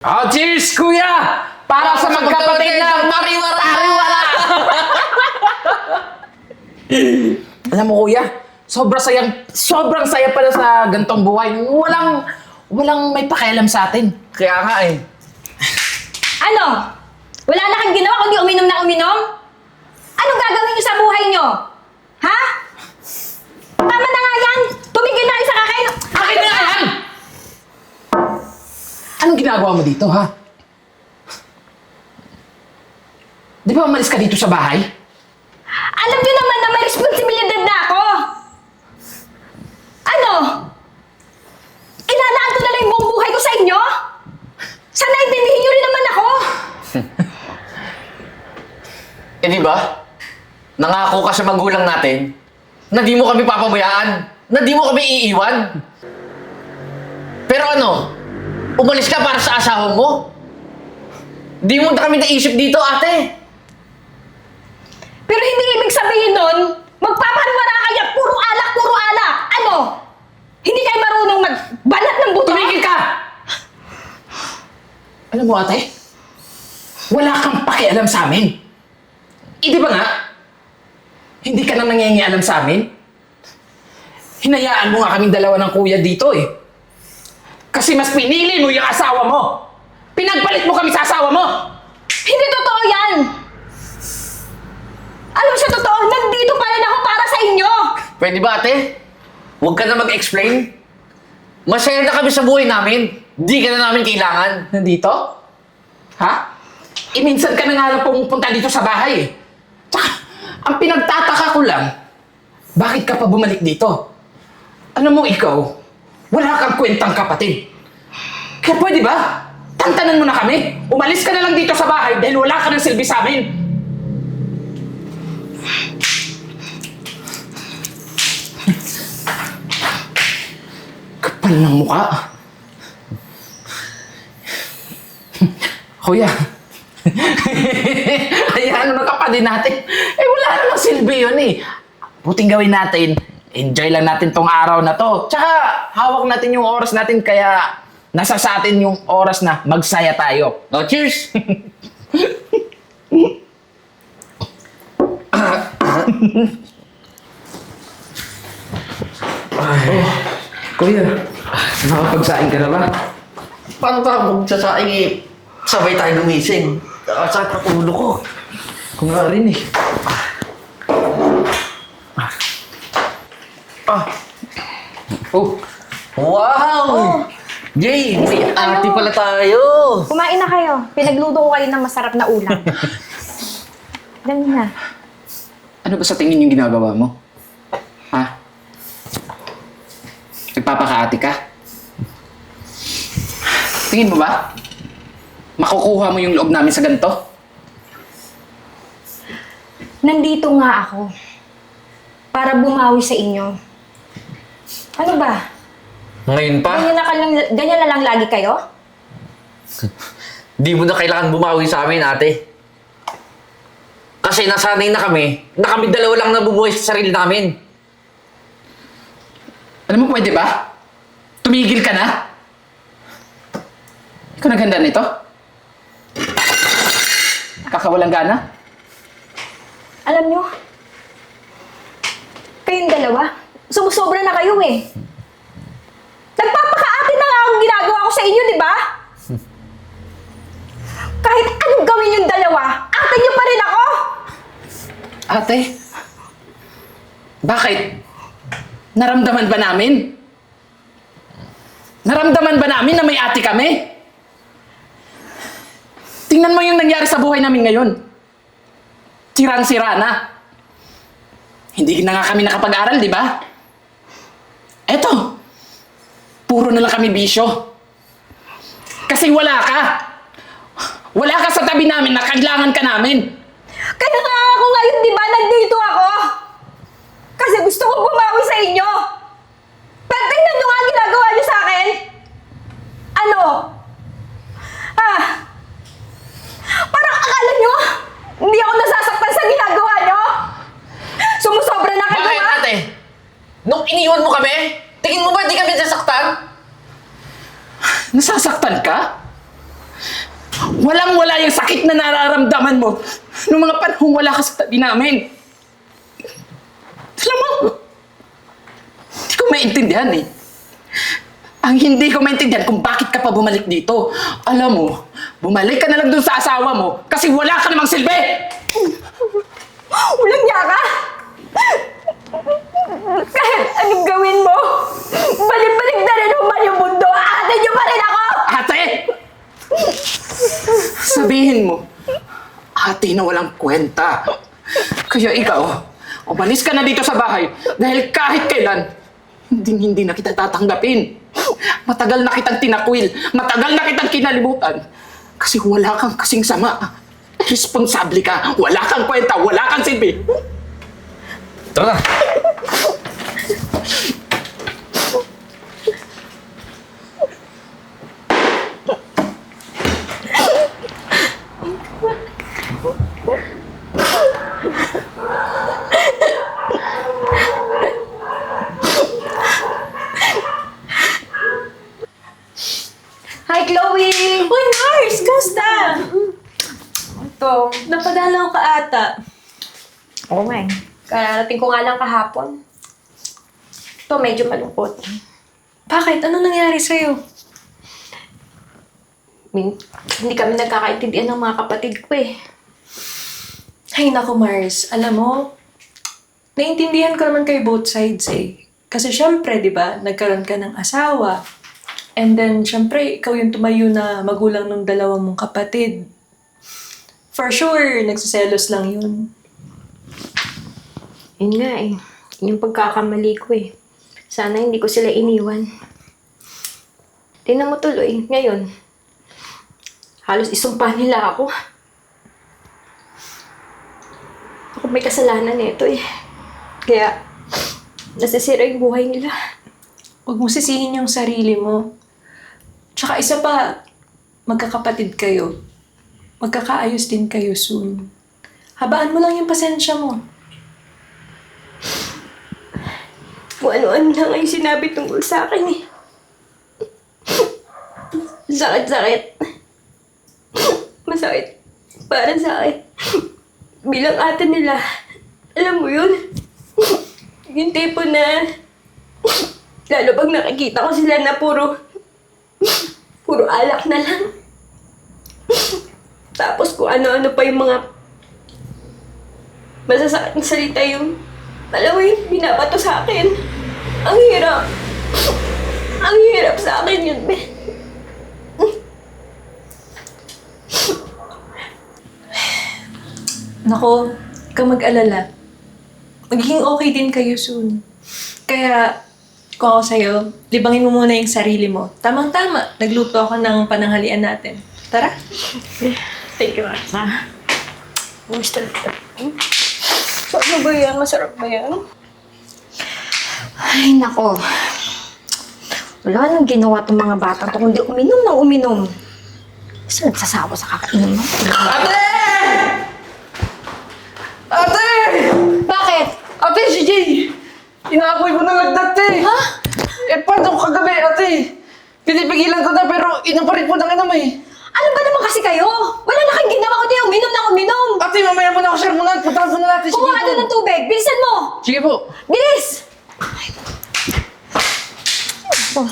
Oh, cheers, kuya! Para sa magkapatid na pariwara! Pariwara! Alam mo, kuya, sobrang saya pala sa gantong buhay. Walang may pakialam sa atin. Kaya nga eh. Ano? Wala na kang ginawa kundi uminom na uminom? Anong gagawin niyo sa buhay niyo? Ha? Tama na nga yan! Tumigil na kayo sa kakain! Akin na yan! Anong ginagawa mo dito, ha? Di ba umalis ka dito sa bahay? Alam niyo naman na may responsibilidad na ako! Ano? Ilalaan ko na lang yung buong buhay ko sa inyo? Sana intindihin niyo rin naman ako! Eh di ba? Nangako ka sa magulang natin na di mo kami papabayaan, na di mo kami iiwan. Pero ano? Umalis ka para sa asawa mo? Di mo na kami naisip dito, ate. Pero hindi ibig sabihin nun, magpapariwara kayo, puro alak, puro alak! Ano? Hindi kayo marunong magbanat ng buto? Tumigil ka! Alam mo, ate, wala kang pakialam sa amin. Di ba nga? Hindi ka na nangyayang sa amin? Hinayaan mo nga kaming dalawa ng kuya dito eh. Kasi mas pinili mo yung asawa mo. Pinagpalit mo kami sa asawa mo. Hindi totoo yan! Alam mo sa totoo, nandito pa rin ako para sa inyo! Pwede ba, ate? Huwag ka na mag-explain. Masaya na kami sa buhay namin. Di ka na namin kailangan. Nandito? Ha? Minsan ka na nga lang pumupunta dito sa bahay eh. Tsaka, ang pinagtataka ko lang, bakit ka pa bumalik dito? Alam mo ikaw, wala kang kwentang kapatid. Kaya pwede ba? Tantanan mo na kami. Umalis ka na lang dito sa bahay dahil wala ka ng silbi sa amin. Kapal ng mukha. Kuya. Ayan, ano kapatid natin? Eh, wala namang silbi yun eh. Puting gawin natin. Enjoy lang natin tong araw na to. Tsaka, hawak natin yung oras natin kaya nasa sa atin yung oras na magsaya tayo. Oh, cheers! Kuya, nakapagsain ka na ba? Paano ka magsasaing eh? Sabay tayo gumising. Sakit ang ulo ko. Kung nga rin eh. Oh, Wow! Jay, may ate pala tayo. Kumain na kayo. Pinagluto ko kayo ng masarap na ulam. Dali na. ano ba sa tingin yung ginagawa mo? Ha? Nagpapakaati ka? Tingin mo ba? Makukuha mo yung loob namin sa ganito? Nandito nga ako. Para bumawi sa inyo. Ano ba? Ngayon pa, Ganyan na lang lagi kayo? di mo na kailangan bumawi sa amin, ate. Kasi nasanay na kami dalawa lang nabubuhay sa sarili namin. Alam mo, pwede ba? Tumigil ka na? Ikaw naghanda nito? Kakawalang gana? Alam nyo, kayong dalawa, sumusobra na kayo eh. Nagpapakaati na nga akong ginagawa ko sa inyo, di ba? Kahit anong gawin yung dalawa, ate nyo pa rin ako! Ate? Bakit? Naramdaman ba namin? Naramdaman ba namin na may ate kami? Tingnan mo yung nangyari sa buhay namin ngayon. Sirang-sira na. Hindi na nga kami nakapag-aral, di ba? Eto, puro na lang kami bisyo. Kasi wala ka. Wala ka sa tabi namin na kailangan ka namin. Kaya nga ako ngayon, di ba, nandito ako? Kasi gusto ko bumawi sa inyo. Pero tingnan nyo nga ang ginagawa nyo sa akin. Ano? Ah, parang akala nyo, hindi ako nasasaktan sa ginagawa nyo? Sumusobra na kayo, Bakit, ha? ate? Nung iniwan mo kami, tingin mo ba di kami nasaktan? Nasasaktan ka? Walang-wala yung sakit na nararamdaman mo nung mga panahong wala ka sa tabi namin. Alam mo, hindi ko maintindihan eh. Ang hindi ko maintindihan kung bakit ka pa bumalik dito. Alam mo, bumalik ka na lang dun sa asawa mo kasi wala ka namang silbi! Walang niya ka! Kahit anong gawin mo, balik-balik na rin naman yung mundo. Ate niyo pa rin ako! Ate! Sabihin mo, ate na walang kwenta. Kaya ikaw, umalis ka na dito sa bahay dahil kahit kailan, hindi na kita tatanggapin. Matagal na kitang tinakwil, matagal na kitang kinalimutan. Kasi wala kang kasing sama. Responsable ka, wala kang kwenta, wala kang silbi. Tara na! Hi, Chloe! Uy, Mars! Kamusta? Ito. Napadalaw ka ata. Oo nga eh. Kararating ko nga lang kahapon. Ito, medyo malungkot. Bakit? Ano nangyari sa'yo? Hindi kami nagkakaintindihan ng mga kapatid ko eh. Ay, naku, Mars. Alam mo, naiintindihan ko naman kayo both sides eh. Kasi syempre, di ba, nagkaroon ka ng asawa. And then, syempre, ikaw yung tumayo na magulang ng dalawang mong kapatid. For sure, nagsiselos lang yun. Yun nga eh. Yun yung pagkakamali ko eh. Sana hindi ko sila iniwan. Tingnan mo tuloy, ngayon. Halos isumpa nila ako. Ako may kasalanan nito eh. Kaya, nasisira yung buhay nila. Huwag mo sisihin yung sarili mo. Tsaka isa pa, magkakapatid kayo. Magkakaayos din kayo soon. Habaan mo lang yung pasensya mo. Kung ano-ano na nga yung sinabi tungkol sa akin eh. Sakit-sakit. Masakit. Para sa akin. Bilang ate nila. Alam mo yun? Yung tipo na... Lalo pag nakikita ko sila na puro alak na lang. Tapos kung ano-ano pa yung mga masasakit na salita yung alam mo yung binabato sa akin. Ang hirap. Ang hirap sa akin yun, Ben. Nako, huwag kang mag-alala. Magiging okay din kayo soon. Kaya, kung ako sa'yo, libangin mo muna yung sarili mo. Tamang-tama, nagluto ako ng pananghalian natin. Tara? Thank you, Martha. Gusto na. So, ano ba yan? Masarap ba yan? Ay, nako. Wala nang ginawa tong mga bata to kundi uminom ng uminom. Kasi nagsasawa sa kakainom mo. Ate! Ate! Bakit? Ate, si Jay! Inaapoy mo na lagdat eh! Ha? Eh, paano kagabi, ate? Pinipigilan ko na pero inom pa rin po ng inom eh. Ano ba naman kasi kayo? Wala na kayong ginawa kundi uminom ng uminom. Ate, mamaya mo na ako share muna. Puntahan muna natin. Kumuha ka doon ng tubig. Bilisan mo! Sige po. Bilis! Oh.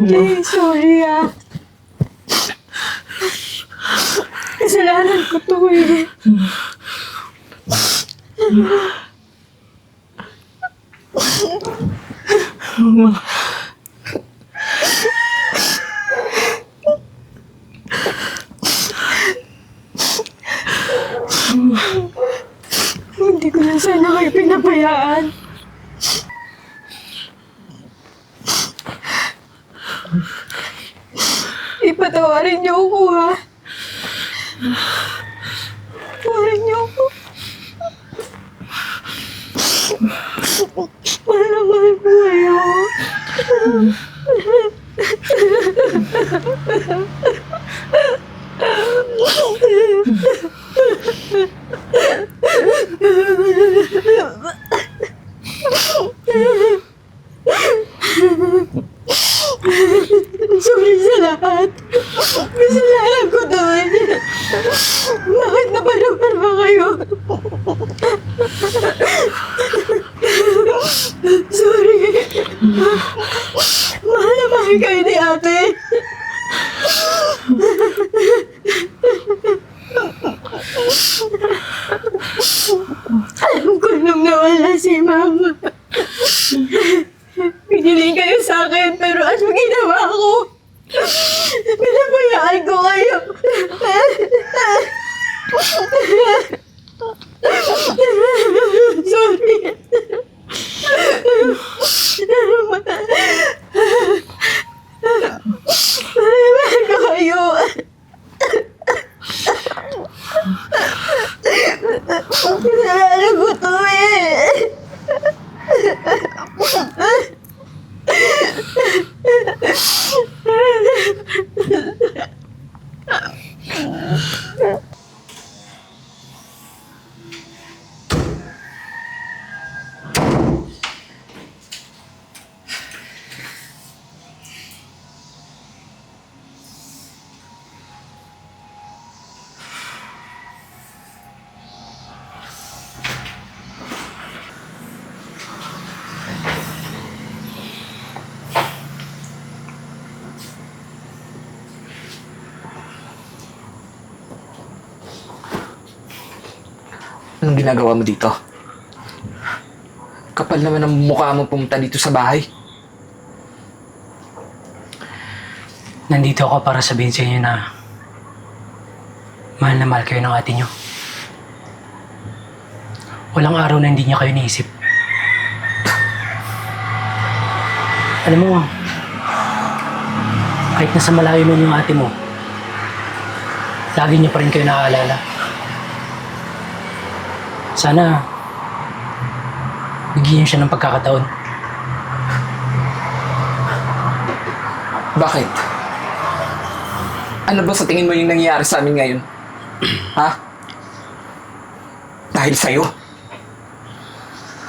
Jay, sorry ah. Kasalanan ko to eh. Hindi ko na sana kayo pinabayaan. Ipatawarin niyo ako, ha? Patawarin niyo ako. Mahal na mahal ko kayo. Sorry sa lahat. Kasalanan ko doon. Bakit napalamar ba kayo? Sorry. Mahal na mahal kayo ni ate. Alam ko nung nawala si mama. Piniling kayo sa akin, pero ano ginawa ko? Pinabayaan ko kayo. Sorry. Pinabayaan ko kayo. Kasalanan ko to eh. Anong ginagawa mo dito? Kapal naman ang mukha mo pumunta dito sa bahay. Nandito ako para sabihin sa inyo na mahal kayo ng ate nyo. Walang araw na hindi niya kayo naisip. Alam mo, kahit nasa malayo man yung ate mo, lagi niya pa rin kayo naaalala. Sana, bigyan siya ng pagkakataon. Bakit? Ano ba sa tingin mo yung nangyayari sa amin ngayon? Ha? Dahil sa'yo?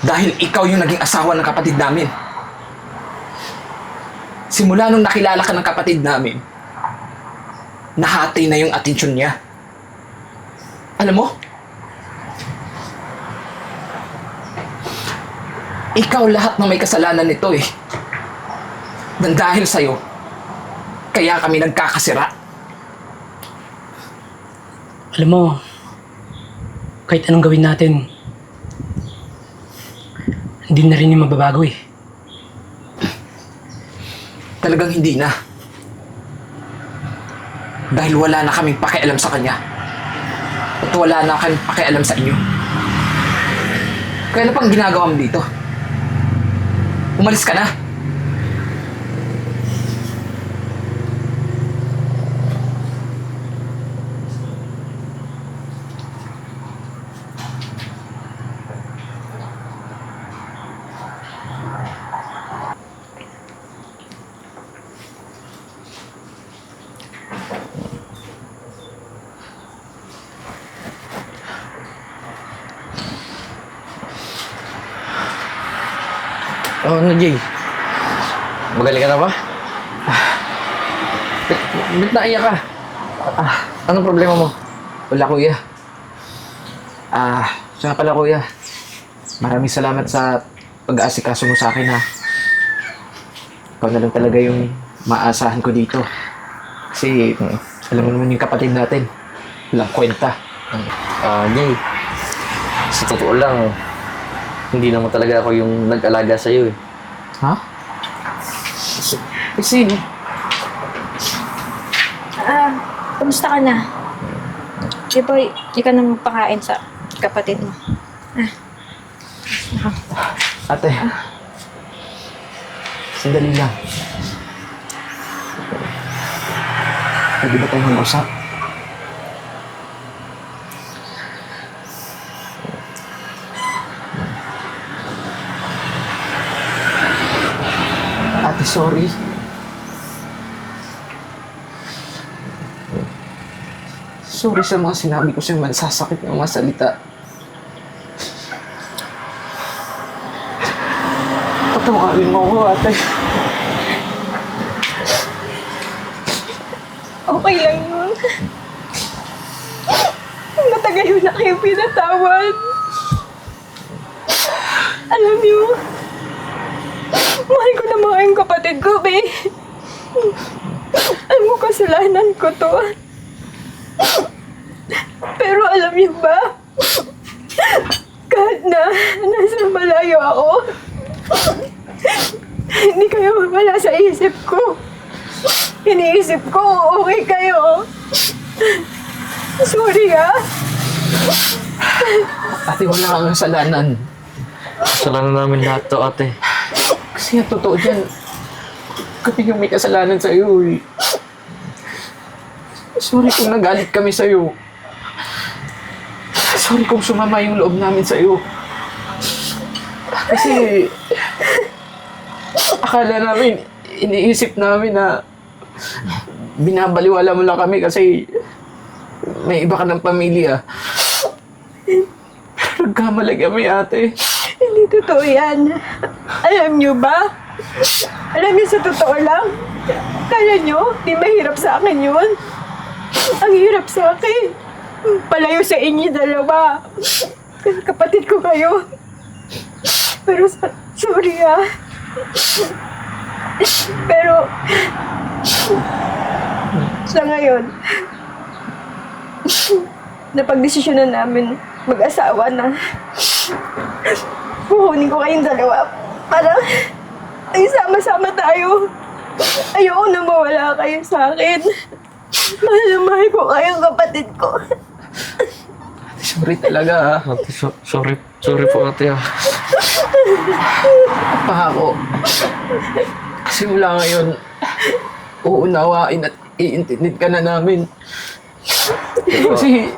Dahil ikaw yung naging asawa ng kapatid namin. Simula nung nakilala ka ng kapatid namin, nahati na yung atensyon niya. Alam mo? Ikaw lahat ng may kasalanan nito eh. Nang dahil sa'yo, kaya kami nagkakasira. Alam mo, kahit anong gawin natin, hindi na rin yung mababago eh. Talagang hindi na. Dahil wala na kaming pakialam sa kanya. At wala na kaming pakialam sa inyo. Kaya ano pang ginagawa mo dito? Umalis ka na. Oh, ano, Jay? Magaling ka na ba? Ba't naiyak ka? Anong problema mo? Wala, kuya. Siya nga pala, kuya. Maraming salamat sa pag-aasikaso mo sa akin, ha. Ikaw na lang talaga yung maasahan ko dito. Kasi, alam mo naman yung kapatid natin. Walang kwenta. Jay, sa totoo lang, hindi naman talaga ako yung nag-alaga sa'yo eh. Ha? Sino? Kumusta ka na? Di ba, ikaw na magpakain sa kapatid mo. Ate. Sandali lang. Pwede ba tayong mag-usap? Ate, sorry. Sorry sa mga sinabi ko sa'yo, masasakit ng mga salita. Patawarin mo ako, ate. Okay lang yun. Matagal yun na kayo pinatawad. Alam niyo, mahal ko na mga yung kapatid ko, be. Alam mo, kasalanan ko to. Pero alam niyo ba, kahit na nasa malayo ako, hindi kayo wala sa isip ko. Iniisip ko, okay kayo. Sorry, ha? Ate, wala kang kasalanan. Kasalanan namin lahat to, ate. Kasi ang totoo dyan, kami yung may kasalanan sa'yo eh. Sorry kung nagalit kami sa'yo. Sorry kung sumama yung loob namin sa'yo. Kasi akala namin, iniisip namin na binabaliwala mo lang kami kasi may iba ka ng pamilya. Pero nagkamali kami, ate. Hindi totoo yan. Alam niyo ba? Alam niyo sa totoo lang? Kaya niyo, di mahirap sa akin yun. Ang hirap sa akin. Palayo sa inyo dalawa. Kapatid ko kayo. Pero sorry, ha? Pero sa ngayon, napagdesisyonan namin mag-asawa na kukunin ko kayong dalawa para ay sama-sama tayo. Ayoko na mawala kayo sa akin. Mahal na mahal ko kayong kapatid ko. Sorry talaga, ha? Ate, sorry. Sorry po, ate. Pa ako. Kasi mula ngayon, uunawain at iintindin ka na namin. Kasi